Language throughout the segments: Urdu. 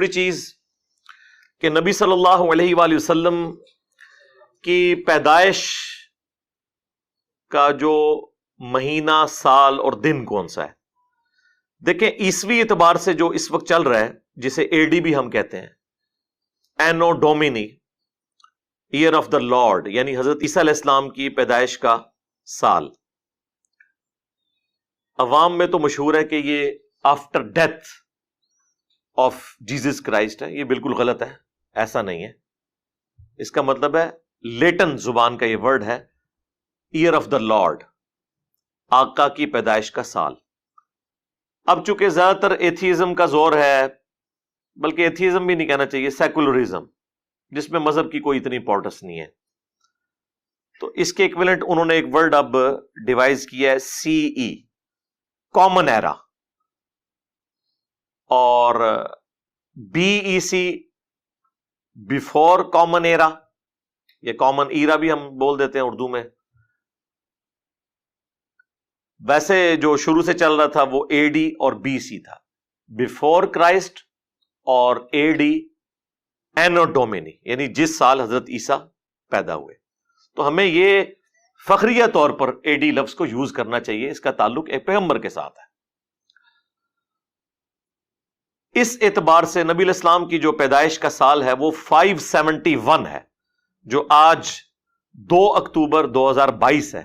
بڑی چیز کہ نبی صلی اللہ علیہ وآلہ وسلم کی پیدائش کا جو مہینہ، سال اور دن کون سا ہے؟ دیکھیں عیسوی اعتبار سے جو اس وقت چل رہا ہے، جسے اے ڈی بھی ہم کہتے ہیں، اینو ڈومینی، ایئر آف دا لارڈ، یعنی حضرت عیسیٰ علیہ السلام کی پیدائش کا سال، عوام میں تو مشہور ہے کہ یہ after death of Jesus Christ ہے. یہ بالکل غلط ہے، ایسا نہیں ہے. اس کا مطلب ہے لیٹن زبان کا یہ ورڈ ہے ایئر آف دا لارڈ، آقا کی پیدائش کا سال. اب چونکہ زیادہ تر ایتھیزم کا زور ہے، بلکہ ایتھیزم بھی نہیں کہنا چاہیے، سیکولرزم، جس میں مذہب کی کوئی اتنی امپورٹنس نہیں ہے، تو اس کے ایکویلنٹ انہوں نے ایک ورڈ اب ڈیوائز کیا ہے، سی ای، کامن ایرا، اور B C E, before common era, یا کامن ایرا بھی ہم بول دیتے ہیں اردو میں. ویسے جو شروع سے چل رہا تھا وہ اے ڈی اور بی سی تھا، بیفور کرائسٹ، اور اے ڈی اینو ڈومینی، یعنی جس سال حضرت عیسیٰ پیدا ہوئے. تو ہمیں یہ فخریہ طور پر اے ڈی لفظ کو یوز کرنا چاہیے، اس کا تعلق ایک پیغمبر کے ساتھ ہے. اس اعتبار سے نبی علیہ السلام کی جو پیدائش کا سال ہے وہ 571 ہے، جو آج 2 اکتوبر 2022 ہے.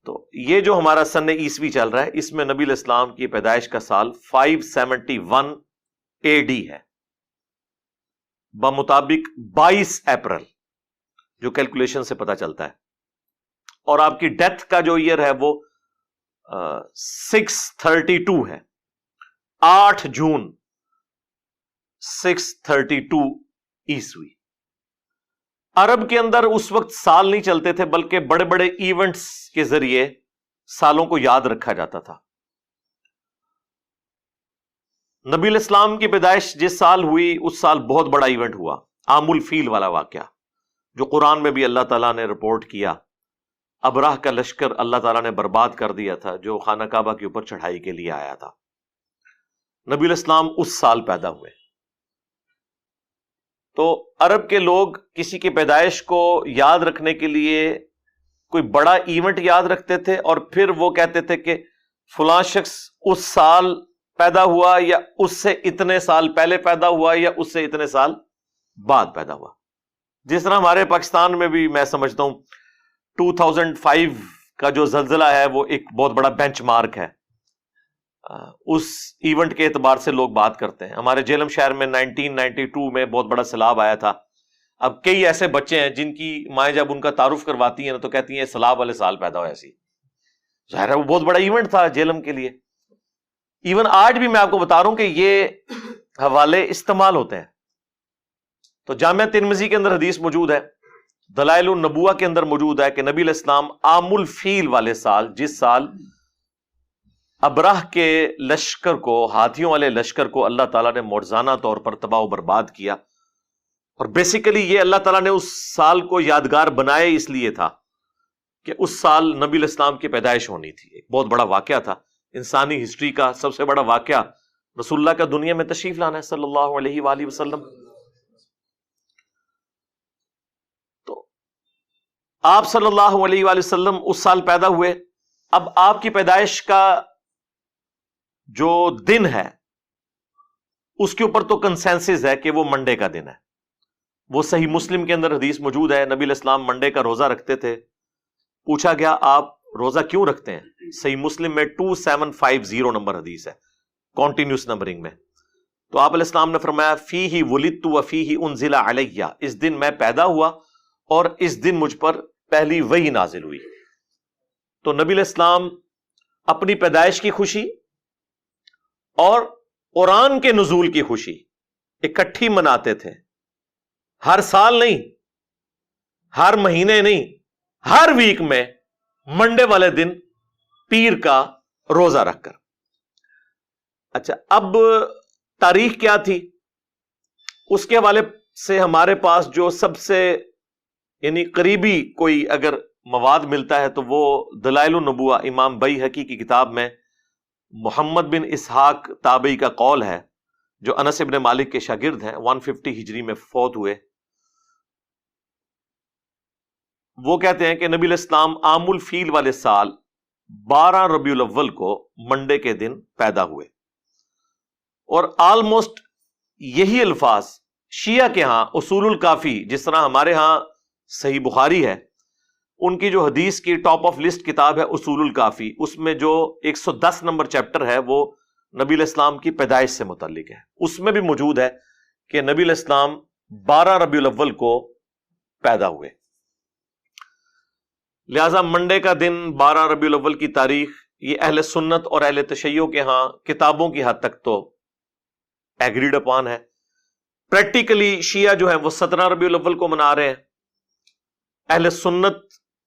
تو یہ جو ہمارا سن عیسوی چل رہا ہے، اس میں نبی علیہ السلام کی پیدائش کا سال 571 اے ڈی ہے، بمطابق 22 اپریل، جو کیلکولیشن سے پتا چلتا ہے. اور آپ کی ڈیتھ کا جو ایئر ہے وہ 632 ہے، 8 جون 632 عیسوی. عرب کے اندر اس وقت سال نہیں چلتے تھے، بلکہ بڑے بڑے ایونٹس کے ذریعے سالوں کو یاد رکھا جاتا تھا. نبی علیہ السلام کی پیدائش جس سال ہوئی اس سال بہت بڑا ایونٹ ہوا، عام الفیل والا واقعہ، جو قرآن میں بھی اللہ تعالیٰ نے رپورٹ کیا. ابراہ کا لشکر اللہ تعالیٰ نے برباد کر دیا تھا، جو خانہ کعبہ کے اوپر چڑھائی کے لیے آیا تھا. نبی علیہ السلام اس سال پیدا ہوئے. تو عرب کے لوگ کسی کی پیدائش کو یاد رکھنے کے لیے کوئی بڑا ایونٹ یاد رکھتے تھے، اور پھر وہ کہتے تھے کہ فلاں شخص اس سال پیدا ہوا، یا اس سے اتنے سال پہلے پیدا ہوا، یا اس سے اتنے سال بعد پیدا ہوا. جس طرح ہمارے پاکستان میں بھی میں سمجھتا ہوں 2005 کا جو زلزلہ ہے وہ ایک بہت بڑا بینچ مارک ہے. اس ایونٹ کے اعتبار سے لوگ بات کرتے ہیں. ہمارے جیلم شہر میں 1992 میں بہت بڑا سیلاب آیا تھا. اب کئی ایسے بچے ہیں جن کی مائیں جب ان کا تعارف کرواتی ہیں نا تو کہتی ہیں سیلاب والے سال پیدا ہوا. ایسی ظاہر ہے وہ بہت بڑا ایونٹ تھا جیلم کے لیے. ایون آج بھی میں آپ کو بتا رہا ہوں کہ یہ حوالے استعمال ہوتے ہیں. تو جامعہ ترمذی کے اندر حدیث موجود ہے، دلائل النبوہ کے اندر موجود ہے کہ نبی علیہ السلام عام الفیل والے سال، جس سال ابراہ کے لشکر کو، ہاتھیوں والے لشکر کو اللہ تعالیٰ نے معجزانہ طور پر تباہ و برباد کیا. اور بیسیکلی یہ اللہ تعالیٰ نے اس سال کو یادگار بنائے اس لیے تھا کہ اس سال نبی علیہ السلام کی پیدائش ہونی تھی. ایک بہت بڑا واقعہ تھا، انسانی ہسٹری کا سب سے بڑا واقعہ رسول اللہ کا دنیا میں تشریف لانا ہے صلی اللہ علیہ وآلہ وسلم. تو آپ صلی اللہ علیہ وآلہ وسلم اس سال پیدا ہوئے. اب آپ کی پیدائش کا جو دن ہے اس کے اوپر تو کنسنسس ہے کہ وہ منڈے کا دن ہے. وہ صحیح مسلم کے اندر حدیث موجود ہے، نبی علیہ السلام منڈے کا روزہ رکھتے تھے. پوچھا گیا آپ روزہ کیوں رکھتے ہیں؟ صحیح مسلم میں 2750 نمبر حدیث ہے، کنٹینیوس نمبرنگ میں. تو آپ علیہ السلام نے فرمایا فیہ ولدت وفیہ انزل علیہ، اس دن میں پیدا ہوا اور اس دن مجھ پر پہلی وحی نازل ہوئی. تو نبی علیہ السلام اپنی پیدائش کی خوشی اور قرآن کے نزول کی خوشی اکٹھی مناتے تھے. ہر سال نہیں، ہر مہینے نہیں، ہر ویک میں منڈے والے دن پیر کا روزہ رکھ کر. اچھا، اب تاریخ کیا تھی اس کے حوالے سے ہمارے پاس جو سب سے یعنی قریبی کوئی اگر مواد ملتا ہے تو وہ دلائل النبوہ امام بیہقی کی کتاب میں محمد بن اسحاق تابعی کا قول ہے جو انس ابن مالک کے شاگرد ہیں، 150 ہجری میں فوت ہوئے، وہ کہتے ہیں کہ نبی علیہ السلام عام الفیل والے سال 12 ربیع الاول کو منڈے کے دن پیدا ہوئے، اور آلموسٹ یہی الفاظ شیعہ کے ہاں اصول الکافی، جس طرح ہمارے ہاں صحیح بخاری ہے، ان کی جو حدیث کی ٹاپ آف لسٹ کتاب ہے اصول الکافی، اس میں جو 110 نمبر چیپٹر ہے وہ نبی علیہ السلام کی پیدائش سے متعلق ہے، اس میں بھی موجود ہے کہ نبی علیہ السلام 12 ربیع الاول کو پیدا ہوئے۔ لہذا منڈے کا دن 12 ربیع الاول کی تاریخ یہ اہل سنت اور اہل تشیع کے ہاں کتابوں کی حد تک تو ایگریڈ اپان ہے۔ پریکٹیکلی شیعہ جو ہیں وہ 17 ربیع الاول کو منا رہے ہیں، اہل سنت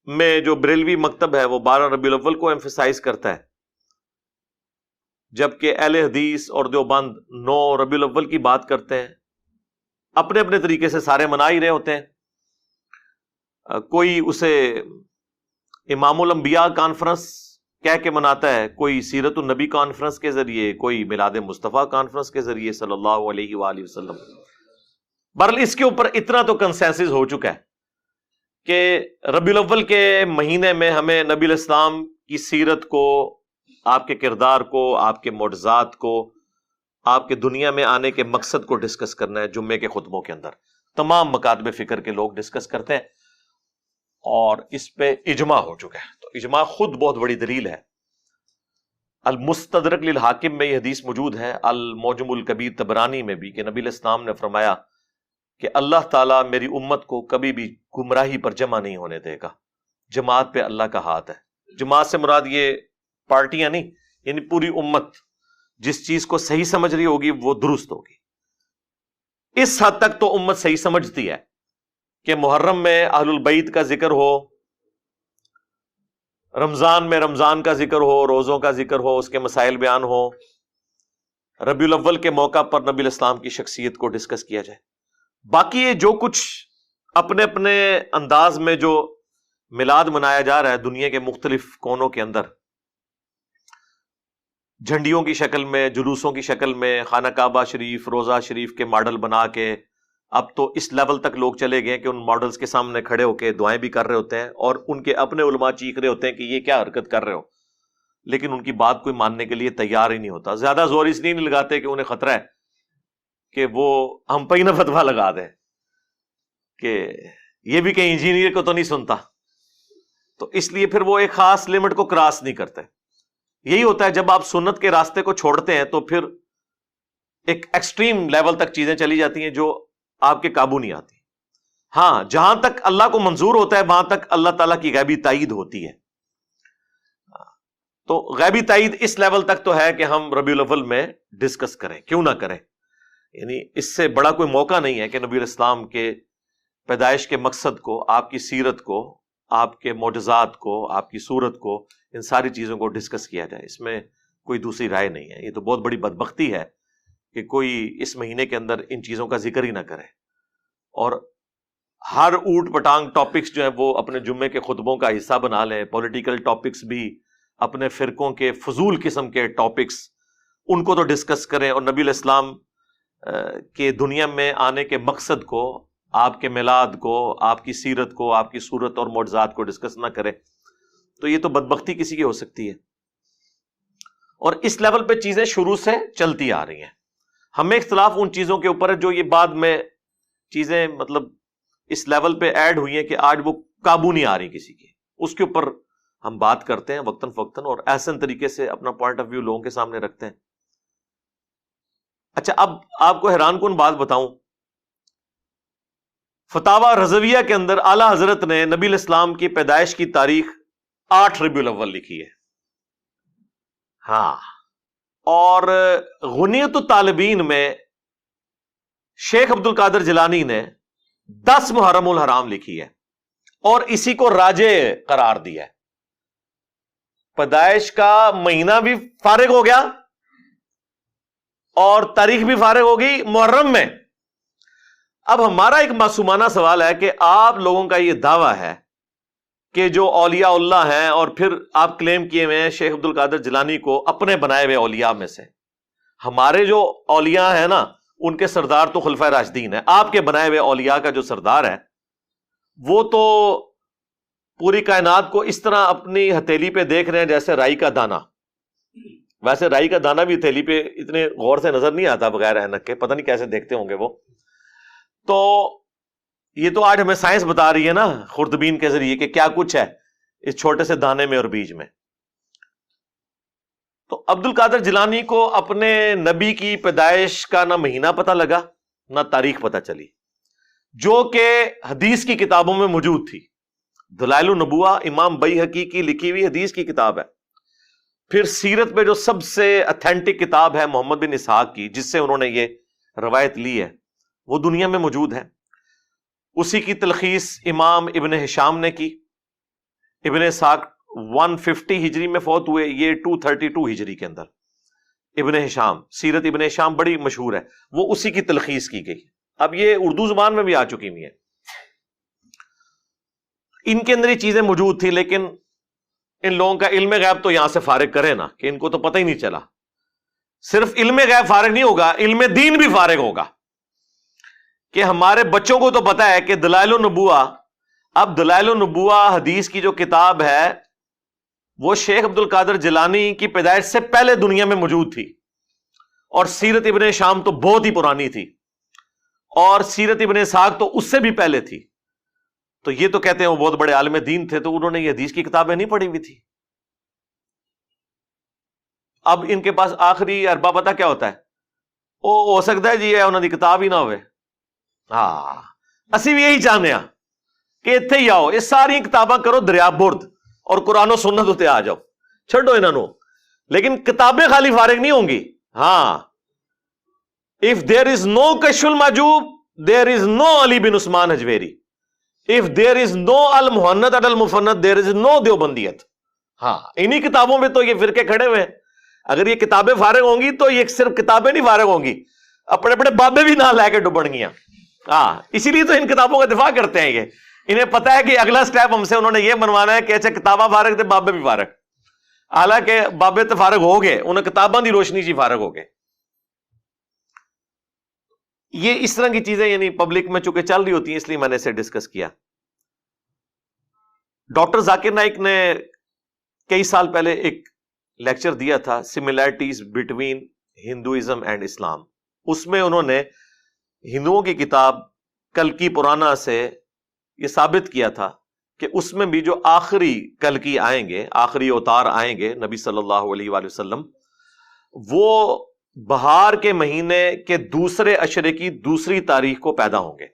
میں جو بریلوی مکتب ہے وہ 12 ربیع الاول کو ایمفیسائز کرتا ہے، جبکہ اہل حدیث اور دیوبند 9 ربیع الاول کی بات کرتے ہیں۔ اپنے اپنے طریقے سے سارے منا ہی رہے ہوتے ہیں، کوئی اسے امام الانبیاء کانفرنس کہہ کے مناتا ہے، کوئی سیرت النبی کانفرنس کے ذریعے، کوئی میلاد مصطفیٰ کانفرنس کے ذریعے صلی اللہ علیہ وآلہ وسلم۔ بہرحال اس کے اوپر اتنا تو کنسنسس ہو چکا ہے کہ ربیع الاول کے مہینے میں ہمیں نبی علیہ السلام کی سیرت کو، آپ کے کردار کو، آپ کے معجزات کو، آپ کے دنیا میں آنے کے مقصد کو ڈسکس کرنا ہے۔ جمعے کے خطبوں کے اندر تمام مکاتب فکر کے لوگ ڈسکس کرتے ہیں، اور اس پہ اجماع ہو چکا ہے۔ تو اجماع خود بہت بڑی دلیل ہے۔ المستدرک للحاکم میں یہ حدیث موجود ہے، المعجم الکبیر طبرانی میں بھی، کہ نبی علیہ السلام نے فرمایا کہ اللہ تعالیٰ میری امت کو کبھی بھی گمراہی پر جمع نہیں ہونے دے گا، جماعت پہ اللہ کا ہاتھ ہے۔ جماعت سے مراد یہ پارٹیاں نہیں، یعنی پوری امت جس چیز کو صحیح سمجھ رہی ہوگی وہ درست ہوگی۔ اس حد تک تو امت صحیح سمجھتی ہے کہ محرم میں اہل البیت کا ذکر ہو، رمضان میں رمضان کا ذکر ہو، روزوں کا ذکر ہو، اس کے مسائل بیان ہو، ربیع الاول کے موقع پر نبی علیہ السلام کی شخصیت کو ڈسکس کیا جائے۔ باقی یہ جو کچھ اپنے اپنے انداز میں جو میلاد منایا جا رہا ہے دنیا کے مختلف کونوں کے اندر، جھنڈیوں کی شکل میں، جلوسوں کی شکل میں، خانہ کعبہ شریف، روزہ شریف کے ماڈل بنا کے، اب تو اس لیول تک لوگ چلے گئے کہ ان ماڈلز کے سامنے کھڑے ہو کے دعائیں بھی کر رہے ہوتے ہیں، اور ان کے اپنے علماء چیخ رہے ہوتے ہیں کہ یہ کیا حرکت کر رہے ہو، لیکن ان کی بات کوئی ماننے کے لیے تیار ہی نہیں ہوتا۔ زیادہ زور اس لیے نہیں لگاتے کہ انہیں خطرہ ہے کہ وہ ہم پہ ہی نہ فتویٰ لگا دیں کہ یہ بھی کہیں انجینئر کو تو نہیں سنتا، تو اس لیے پھر وہ ایک خاص لمٹ کو کراس نہیں کرتے۔ یہی ہوتا ہے جب آپ سنت کے راستے کو چھوڑتے ہیں تو پھر ایک ایکسٹریم لیول تک چیزیں چلی جاتی ہیں جو آپ کے قابو نہیں آتی۔ ہاں، جہاں تک اللہ کو منظور ہوتا ہے وہاں تک اللہ تعالیٰ کی غیبی تائید ہوتی ہے۔ تو غیبی تائید اس لیول تک تو ہے کہ ہم ربیع الاول میں ڈسکس کریں، کیوں نہ کریں، یعنی اس سے بڑا کوئی موقع نہیں ہے کہ نبی علیہ السلام کے پیدائش کے مقصد کو، آپ کی سیرت کو، آپ کے معجزات کو، آپ کی صورت کو، ان ساری چیزوں کو ڈسکس کیا جائے۔ اس میں کوئی دوسری رائے نہیں ہے۔ یہ تو بہت بڑی بدبختی ہے کہ کوئی اس مہینے کے اندر ان چیزوں کا ذکر ہی نہ کرے، اور ہر اوٹ پٹانگ ٹاپکس جو ہیں وہ اپنے جمعے کے خطبوں کا حصہ بنا لیں، پولیٹیکل ٹاپکس بھی، اپنے فرقوں کے فضول قسم کے ٹاپکس، ان کو تو ڈسکس کریں، اور نبی علیہ السلام کے دنیا میں آنے کے مقصد کو، آپ کے میلاد کو، آپ کی سیرت کو، آپ کی صورت اور معجزات کو ڈسکس نہ کریں، تو یہ تو بدبختی کسی کی ہو سکتی ہے۔ اور اس لیول پہ چیزیں شروع سے چلتی آ رہی ہیں۔ ہمیں اختلاف ان چیزوں کے اوپر ہے جو یہ بعد میں چیزیں مطلب اس لیول پہ ایڈ ہوئی ہیں کہ آج وہ قابو نہیں آ رہی کسی کی، اس کے اوپر ہم بات کرتے ہیں وقتاً فوقتاً، اور احسن طریقے سے اپنا پوائنٹ آف ویو لوگوں کے سامنے رکھتے ہیں۔ اچھا، اب آپ کو حیران کن بات بتاؤں، فتاوی رضویہ کے اندر اعلیٰ حضرت نے نبی علیہ السلام کی پیدائش کی تاریخ 8 ربیع الاول لکھی ہے۔ ہاں، اور غنیت الطالبین میں شیخ عبد القادر جیلانی نے 10 محرم الحرام لکھی ہے، اور اسی کو راجع قرار دیا ہے۔ پیدائش کا مہینہ بھی فارغ ہو گیا اور تاریخ بھی فارغ ہو گئی محرم میں۔ اب ہمارا ایک معصومانہ سوال ہے کہ آپ لوگوں کا یہ دعویٰ ہے کہ جو اولیاء اللہ ہیں، اور پھر آپ کلیم کیے ہوئے ہیں شیخ عبد القادر جیلانی کو اپنے بنائے ہوئے اولیاء میں سے، ہمارے جو اولیاء ہیں نا ان کے سردار تو خلفائے راشدین ہیں. آپ کے بنائے ہوئے اولیاء کا جو سردار ہے وہ تو پوری کائنات کو اس طرح اپنی ہتھیلی پہ دیکھ رہے ہیں جیسے رائی کا دانہ. ویسے رائی کا دانہ بھی ہتھیلی پہ اتنے غور سے نظر نہیں آتا بغیر اینک کے, پتہ نہیں کیسے دیکھتے ہوں گے وہ. تو یہ تو آج ہمیں سائنس بتا رہی ہے نا خوردبین کے ذریعے کہ کیا کچھ ہے اس چھوٹے سے دانے میں اور بیج میں. تو عبد القادر جیلانی کو اپنے نبی کی پیدائش کا نہ مہینہ پتہ لگا نہ تاریخ پتہ چلی, جو کہ حدیث کی کتابوں میں موجود تھی. دلائل النبوہ امام بیہقی کی لکھی ہوئی حدیث کی کتاب ہے. پھر سیرت میں جو سب سے اتھینٹک کتاب ہے محمد بن اسحاق کی, جس سے انہوں نے یہ روایت لی ہے, وہ دنیا میں موجود ہے. اسی کی تلخیص امام ابن ہشام نے کی. ابن اسحاق 150 ہجری میں فوت ہوئے, یہ 232 ہجری کے اندر. ابن ہشام, سیرت ابن ہشام بڑی مشہور ہے, وہ اسی کی تلخیص کی گئی. اب یہ اردو زبان میں بھی آ چکی ہوئی ہے. ان کے اندر یہ چیزیں موجود تھی, لیکن ان لوگوں کا علم غیب تو یہاں سے فارغ کرے نا, کہ ان کو تو پتہ ہی نہیں چلا. صرف علم غیب فارغ نہیں ہوگا, علم دین بھی فارغ ہوگا. کہ ہمارے بچوں کو تو پتہ ہے کہ دلائل النبوہ, اب دلائل النبوہ حدیث کی جو کتاب ہے وہ شیخ عبد القادر جیلانی کی پیدائش سے پہلے دنیا میں موجود تھی, اور سیرت ابن ہشام تو بہت ہی پرانی تھی, اور سیرت ابن اسحاق تو اس سے بھی پہلے تھی. تو یہ تو کہتے ہیں وہ بہت بڑے عالم دین تھے, تو انہوں نے یہ حدیث کی کتابیں نہیں پڑھی ہوئی تھی. اب ان کے پاس آخری اربا پتہ کیا ہوتا ہے, وہ ہو سکتا ہے جی یہ انہوں نے کتاب ہی نہ ہوئے. ہاں اسی بھی یہی چاہنے ہاں کہ اتنے ہی آؤ, یہ ساری کتاباں کرو دریا برد اور قرآن و سنت اتنے آ جاؤ, چھڈو انہوں نے. لیکن کتابیں خالی فارغ نہیں ہوں گی. ہاں, if there is no کشف al Mahjub there is no Ali bin Usman Hujwiri, if there is no Al Muhannad Al Mufannad there is no دیوبندیت. ہاں انہی کتابوں میں تو یہ فرقے کھڑے ہوئے ہیں. اگر یہ کتابیں فارغ ہوں گی تو یہ صرف کتابیں نہیں فارغ ہوں گی, اپنے اپنے بابے بھی نہ لے کے ڈبڑ گیاں. ہاں اسی لیے تو ان کتابوں کا دفاع کرتے ہیں. یہ انہیں پتا ہے کہ اگلا سٹیپ ہم سے انہوں نے یہ بنوانا ہے کہ اچھا کتاباں فارغ تھے بابے بھی فارغ, حالانکہ بابے تو فارغ ہو گئے, انہیں کتاباں دی روشنی جی فارغ ہو گئے. یہ اس طرح کی چیزیں یعنی پبلک میں چونکہ چل رہی ہوتی ہیں, اس لیے میں نے اسے ڈسکس کیا. ڈاکٹر ذاکر نائک نے کئی سال پہلے ایک لیکچر دیا تھا, سملیرٹیز بٹوین ہندوازم اینڈ اسلام. اس میں انہوں نے ہندوؤں کی کتاب کلکی پرانا سے یہ ثابت کیا تھا کہ اس میں بھی جو آخری کلکی آئیں گے, آخری اوتار آئیں گے نبی صلی اللہ علیہ وآلہ وسلم, وہ بہار کے مہینے کے دوسرے عشرے کی دوسری تاریخ کو پیدا ہوں گے.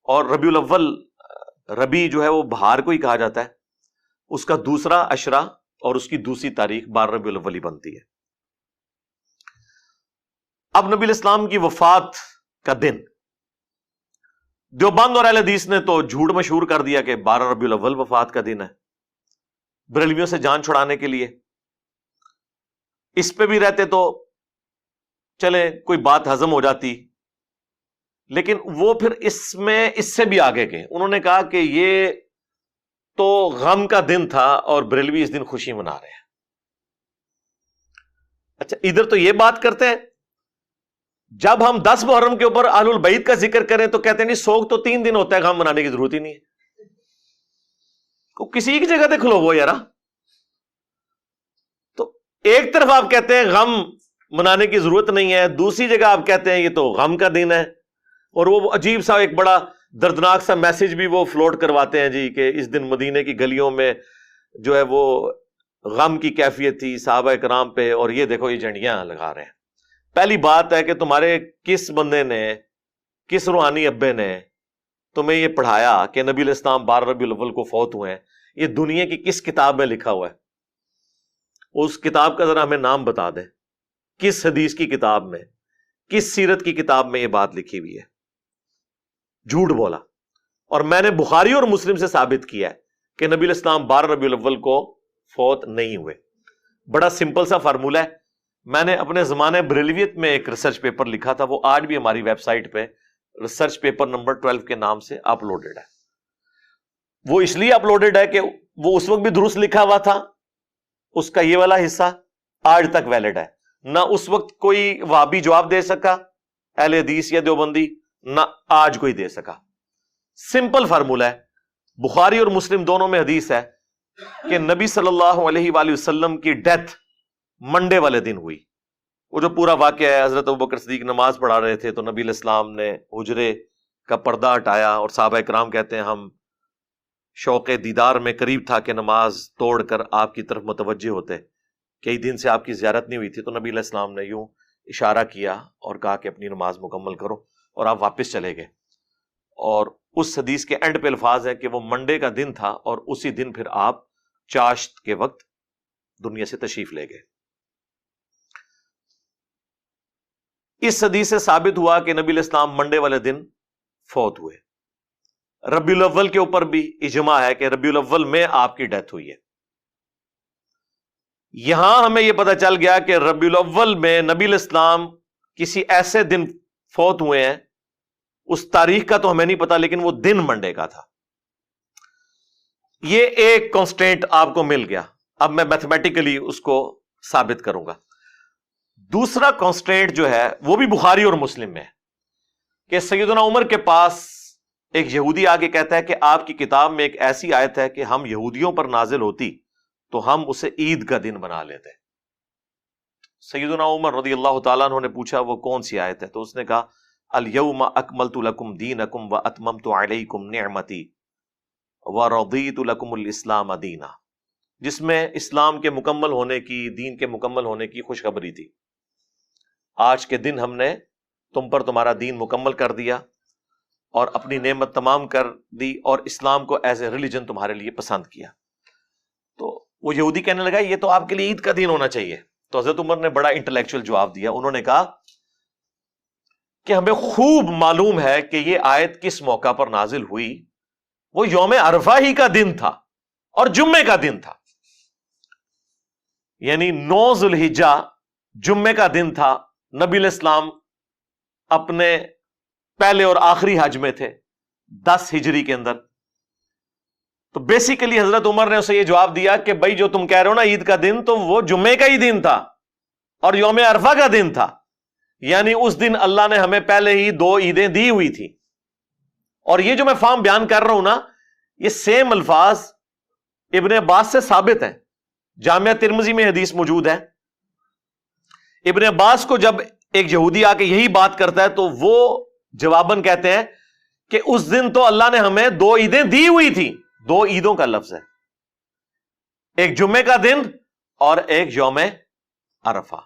اور ربیع الاول, ربیع جو ہے وہ بہار کو ہی کہا جاتا ہے, اس کا دوسرا عشرہ اور اس کی دوسری تاریخ 12 ربیع الاول ہی بنتی ہے. اب نبی الاسلام کی وفات کا دن دیوبند اور اہل حدیث نے تو جھوٹ مشہور کر دیا کہ 12 ربیع الاول وفات کا دن ہے, بریلویوں سے جان چھڑانے کے لیے. اس پہ بھی رہتے تو چلے کوئی بات ہضم ہو جاتی, لیکن وہ پھر اس میں اس سے بھی آگے گئے. انہوں نے کہا کہ یہ تو غم کا دن تھا اور بریلوی اس دن خوشی منا رہے ہیں. اچھا ادھر تو یہ بات کرتے ہیں, جب ہم 10 محرم کے اوپر اہل البیت کا ذکر کریں تو کہتے ہیں نہیں سوگ تو 3 دن ہوتا ہے, غم منانے کی ضرورت ہی نہیں ہے. کسی کی جگہ دیکھ لو وہ یارا. تو ایک طرف آپ کہتے ہیں غم منانے کی ضرورت نہیں ہے, دوسری جگہ آپ کہتے ہیں یہ تو غم کا دن ہے, اور وہ عجیب سا ایک بڑا دردناک سا میسج بھی وہ فلوٹ کرواتے ہیں جی کہ اس دن مدینے کی گلیوں میں جو ہے وہ غم کی کیفیت تھی صحابہ کرام پہ, اور یہ دیکھو یہ جھنڈیاں لگا رہے ہیں. پہلی بات ہے کہ تمہارے کس بندے نے, کس روحانی ابے نے تمہیں یہ پڑھایا کہ نبی الاسلام 12 ربیع الاول کو فوت ہوئے ہیں؟ یہ دنیا کی کس کتاب میں لکھا ہوا ہے؟ اس کتاب کا ذرا ہمیں نام بتا دیں, کس حدیث کی کتاب میں, کس سیرت کی کتاب میں یہ بات لکھی ہوئی ہے؟ جھوٹ بولا. اور میں نے بخاری اور مسلم سے ثابت کیا ہے کہ نبی الاسلام 12 ربیع الاول کو فوت نہیں ہوئے. بڑا سمپل سا فارمولہ ہے. میں نے اپنے زمانے بریلویت میں ایک ریسرچ پیپر لکھا تھا, وہ آج بھی ہماری ویب سائٹ پہ ریسرچ پیپر نمبر 12 کے نام سے اپلوڈڈ ہے. وہ اس لیے اپلوڈڈ ہے کہ وہ اس وقت بھی درست لکھا ہوا تھا, اس کا یہ والا حصہ آج تک ویلڈ ہے. نہ اس وقت کوئی وہابی جواب دے سکا اہل حدیث یا دیوبندی، نہ آج کوئی دے سکا. سمپل فارمولہ ہے، بخاری اور مسلم دونوں میں حدیث ہے کہ نبی صلی اللہ علیہ وآلہ وسلم کی ڈیتھ منڈے والے دن ہوئی. وہ جو پورا واقعہ ہے، حضرت ابوبکر صدیق نماز پڑھا رہے تھے تو نبی علیہ السلام نے حجرے کا پردہ ہٹایا اور صحابہ کرام کہتے ہیں ہم شوق دیدار میں قریب تھا کہ نماز توڑ کر آپ کی طرف متوجہ ہوتے، کئی دن سے آپ کی زیارت نہیں ہوئی تھی. تو نبی علیہ السلام نے یوں اشارہ کیا اور کہا کہ اپنی نماز مکمل کرو، اور آپ واپس چلے گئے. اور اس حدیث کے اینڈ پہ الفاظ ہے کہ وہ منڈے کا دن تھا اور اسی دن پھر آپ چاشت کے وقت دنیا سے تشریف لے گئے. اس حدیث سے ثابت ہوا کہ نبی علیہ السلام منڈے والے دن فوت ہوئے. ربیع الاول کے اوپر بھی اجماع ہے کہ ربیع الاول میں آپ کی ڈیتھ ہوئی ہے. یہاں ہمیں یہ پتہ چل گیا کہ ربیع الاول میں نبی علیہ السلام کسی ایسے دن فوت ہوئے ہیں، اس تاریخ کا تو ہمیں نہیں پتا لیکن وہ دن منڈے کا تھا. یہ ایک کانسٹینٹ آپ کو مل گیا. اب میں میتھمیٹیکلی اس کو ثابت کروں گا. دوسرا کانسٹینٹ جو ہے وہ بھی بخاری اور مسلم میں ہے کہ سیدنا عمر کے پاس ایک یہودی آ کے کہتا ہے کہ آپ کی کتاب میں ایک ایسی آیت ہے کہ ہم یہودیوں پر نازل ہوتی تو ہم اسے عید کا دن بنا لیتے. سیدنا عمر رضی اللہ تعالیٰ عنہ نے پوچھا وہ کون سی آیت ہے؟ تو اس نے کہا الیوم اکملت لکم دینکم واتممت علیکم نعمتی ورضیت لکم الاسلام دینا، جس میں اسلام کے مکمل ہونے کی، دین کے مکمل ہونے کی خوشخبری تھی. آج کے دن ہم نے تم پر تمہارا دین مکمل کر دیا اور اپنی نعمت تمام کر دی اور اسلام کو ایز اے ریلیجن تمہارے لیے پسند کیا. تو وہ یہودی کہنے لگا یہ تو آپ کے لیے عید کا دن ہونا چاہیے. تو حضرت عمر نے بڑا انٹلیکچوئل جواب دیا. انہوں نے کہا کہ ہمیں خوب معلوم ہے کہ یہ آیت کس موقع پر نازل ہوئی. وہ یوم عرفہ ہی کا دن تھا اور جمعے کا دن تھا، یعنی 9 ذوالحجہ جمعے کا دن تھا. نبی علیہ السلام اپنے پہلے اور آخری حج میں تھے 10 ہجری کے اندر. تو بیسیکلی حضرت عمر نے اسے یہ جواب دیا کہ بھائی جو تم کہہ رہے ہو نا عید کا دن، تو وہ جمعے کا ہی دن تھا اور یوم عرفہ کا دن تھا. یعنی اس دن اللہ نے ہمیں پہلے ہی 2 عیدیں دی ہوئی تھی. اور یہ جو میں فارم بیان کر رہا ہوں نا، یہ سیم الفاظ ابن عباس سے ثابت ہیں. جامعہ ترمذی میں حدیث موجود ہے. ابن عباس کو جب ایک یہودی آ کے یہی بات کرتا ہے تو وہ جواباً کہتے ہیں کہ اس دن تو اللہ نے ہمیں 2 عیدیں دی ہوئی تھی. 2 عیدوں کا لفظ ہے، ایک جمعے کا دن اور ایک یوم عرفہ.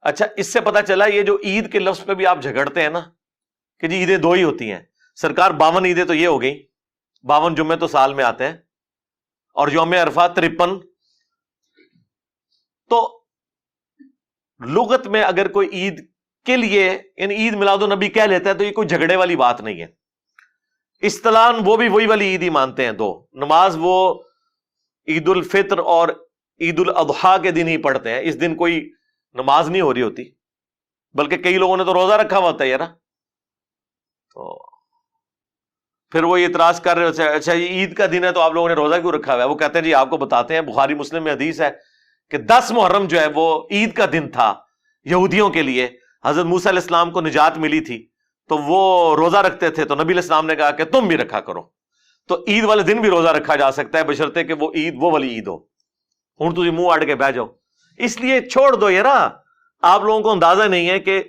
اچھا، اس سے پتا چلا یہ جو عید کے لفظ پہ بھی آپ جھگڑتے ہیں نا کہ جی عیدیں 2 ہی ہوتی ہیں. سرکار 52 عیدیں تو یہ ہو گئی، 52 جمعے تو سال میں آتے ہیں، اور یوم عرفہ 53. تو لغت میں اگر کوئی عید کے لیے ان عید میلاد النبی کہہ لیتا ہے تو یہ کوئی جھگڑے والی بات نہیں ہے. اصطلاحاً وہ بھی وہی والی عید ہی مانتے ہیں. 2 نماز وہ عید الفطر اور عید الاضحیٰ کے دن ہی پڑھتے ہیں. اس دن کوئی نماز نہیں ہو رہی ہوتی، بلکہ کئی لوگوں نے تو روزہ رکھا ہوا ہوتا ہے یار. تو پھر وہ اعتراض کر رہے ہوتے ہیں اچھا یہ عید کا دن ہے تو آپ لوگوں نے روزہ کیوں رکھا ہوا ہے؟ وہ کہتے ہیں جی آپ کو بتاتے ہیں، بخاری مسلم میں حدیث ہے کہ 10 محرم جو ہے وہ عید کا دن تھا یہودیوں کے لیے. حضرت موسیٰ علیہ السلام کو نجات ملی تھی تو وہ روزہ رکھتے تھے، تو نبی علیہ السلام نے کہا کہ تم بھی رکھا کرو. تو عید والے دن بھی روزہ رکھا جا سکتا ہے بشرطے کہ وہ عید وہ والی عید ہو. ہوں تجھے منہ اڑ کے بہ جاؤ. اس لیے چھوڑ دو یار، آپ لوگوں کو اندازہ نہیں ہے کہ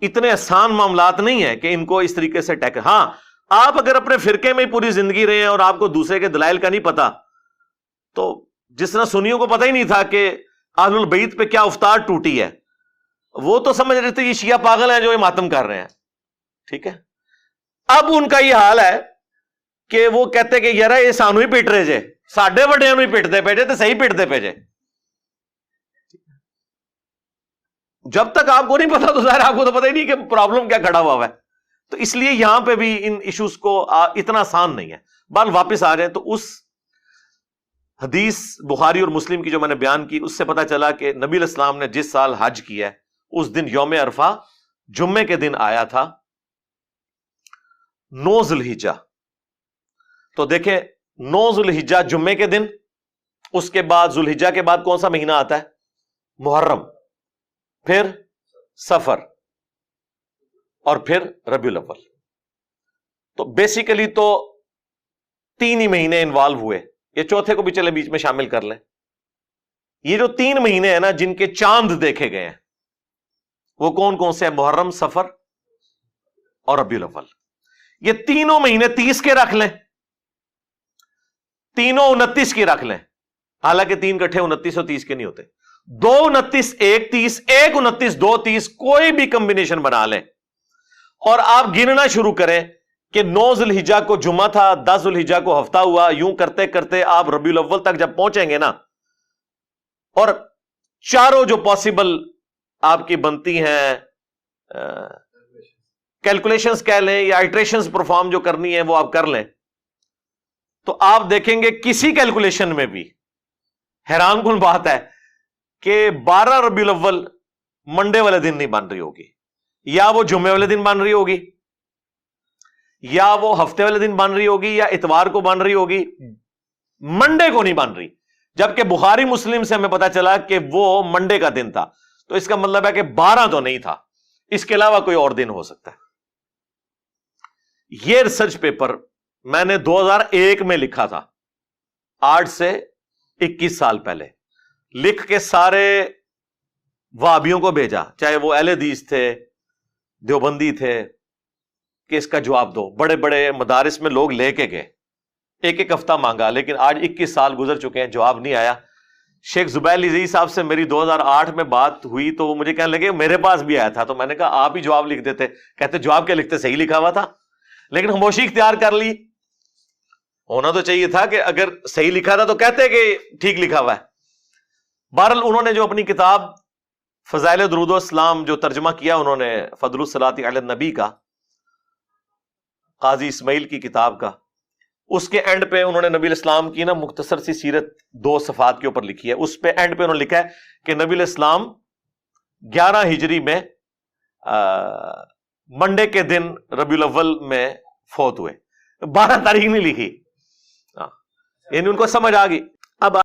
اتنے آسان معاملات نہیں ہے کہ ان کو اس طریقے سے ٹیکل. ہاں، آپ اگر اپنے فرقے میں پوری زندگی رہے ہیں اور آپ کو دوسرے کے دلائل کا نہیں پتا، تو جس طرح سنیوں کو پتہ ہی نہیں تھا کہ اہل البیت پہ کیا افطار ٹوٹی ہے، وہ تو سمجھ رہے تھے یہ شیعہ پاگل ہیں جو یہ ماتم کر رہے ہیں. ٹھیک ہے، اب ان کا یہ حال ہے کہ وہ کہتے کہ یار یہ سانو ہی پیٹ رہے جے، ساڈے وڈیاں نو ہی پیٹتے پے جے تے صحیح پیٹتے پے جے. جب تک آپ کو نہیں پتا تو ظاہر آپ کو تو پتہ ہی نہیں کہ پرابلم کیا کھڑا ہوا ہے. تو اس لیے یہاں پہ بھی ان ایشوز کو اتنا آسان نہیں ہے. بال واپس آ جائیں تو اس حدیث بخاری اور مسلم کی جو میں نے بیان کی اس سے پتا چلا کہ نبی علیہ السلام نے جس سال حج کیا ہے اس دن یوم عرفہ جمعے کے دن آیا تھا 9 ذوالحجہ. تو دیکھیں 9 ذوالحجہ جمعے کے دن، اس کے بعد ذوالحجہ کے بعد کون سا مہینہ آتا ہے؟ محرم. پھر سفر اور پھر ربیع الاول. تو بیسیکلی تو 3 ہی مہینے انوالو ہوئے. یہ چوتھے کو بھی چلے بیچ میں شامل کر لیں. یہ جو 3 مہینے ہیں نا جن کے چاند دیکھے گئے ہیں وہ کون کون سے ہیں؟ محرم، سفر اور ربیع الاول. یہ تینوں مہینے 30 کے رکھ لیں، تینوں 29 کی رکھ لیں. حالانکہ 3 کٹھے 29 اور 30 کے نہیں ہوتے. 2 29 1 30 1 29 2 30 کوئی بھی کمبینیشن بنا لیں اور آپ گننا شروع کریں کہ 9 ذوالحجہ کو جمعہ تھا، 10 ذوالحجہ کو ہفتہ ہوا، یوں کرتے کرتے آپ ربیع الاول تک جب پہنچیں گے نا، اور چاروں جو پاسبل آپ کی بنتی ہیں کیلکولیشنز کہہ لیں یا آئٹریشنز پرفارم جو کرنی ہے وہ آپ کر لیں، تو آپ دیکھیں گے کسی کیلکولیشن میں بھی حیران کن بات ہے کہ 12 ربیع الاول منڈے والے دن نہیں بن رہی ہوگی، یا وہ جمعے والے دن بن رہی ہوگی، یا وہ ہفتے والے دن بن رہی ہوگی، یا اتوار کو بن رہی ہوگی، منڈے کو نہیں بن رہی. جبکہ بخاری مسلم سے ہمیں پتا چلا کہ وہ منڈے کا دن تھا، تو اس کا مطلب ہے کہ 12 تو نہیں تھا، اس کے علاوہ کوئی اور دن ہو سکتا ہے. یہ ریسرچ پیپر میں نے 2001 میں لکھا تھا، 8 سے 21 سال پہلے. لکھ کے سارے وہابیوں کو بھیجا، چاہے وہ اہل حدیث تھے، دیوبندی تھے، کہ اس کا جواب دو. بڑے بڑے مدارس میں لوگ لے کے گئے، ایک ہفتہ مانگا، لیکن آج 21 سال گزر چکے ہیں، جواب نہیں آیا. شیخ زبیر علی صاحب سے میری 2008 میں بات ہوئی تو وہ مجھے کہنے لگے میرے پاس بھی آیا تھا. تو میں نے کہا آپ ہی جواب لکھ دیتے. کہتے جواب کیا لکھتے، صحیح لکھا ہوا تھا. لیکن خاموشی اختیار کر لی. ہونا تو چاہیے تھا کہ اگر صحیح لکھا تھا تو کہتے کہ ٹھیک لکھا ہوا ہے. بہرحال انہوں نے جو اپنی کتاب فضائل درود و اسلام جو ترجمہ کیا انہوں نے فضل الصلاۃ علی النبی کا، قاضی اسماعیل کی کتاب کا، اس کے اینڈ پہ انہوں نے نبی الاسلام کی نا مختصر سی سیرت 2 صفحات کے اوپر لکھی ہے. اس پہ اینڈ پہ انہوں نے لکھا ہے کہ نبی الاسلام 11 ہجری میں منڈے کے دن ربیع الاول میں فوت ہوئے. 12 تاریخ نہیں لکھی. یعنی ان کو سمجھ آ گئی.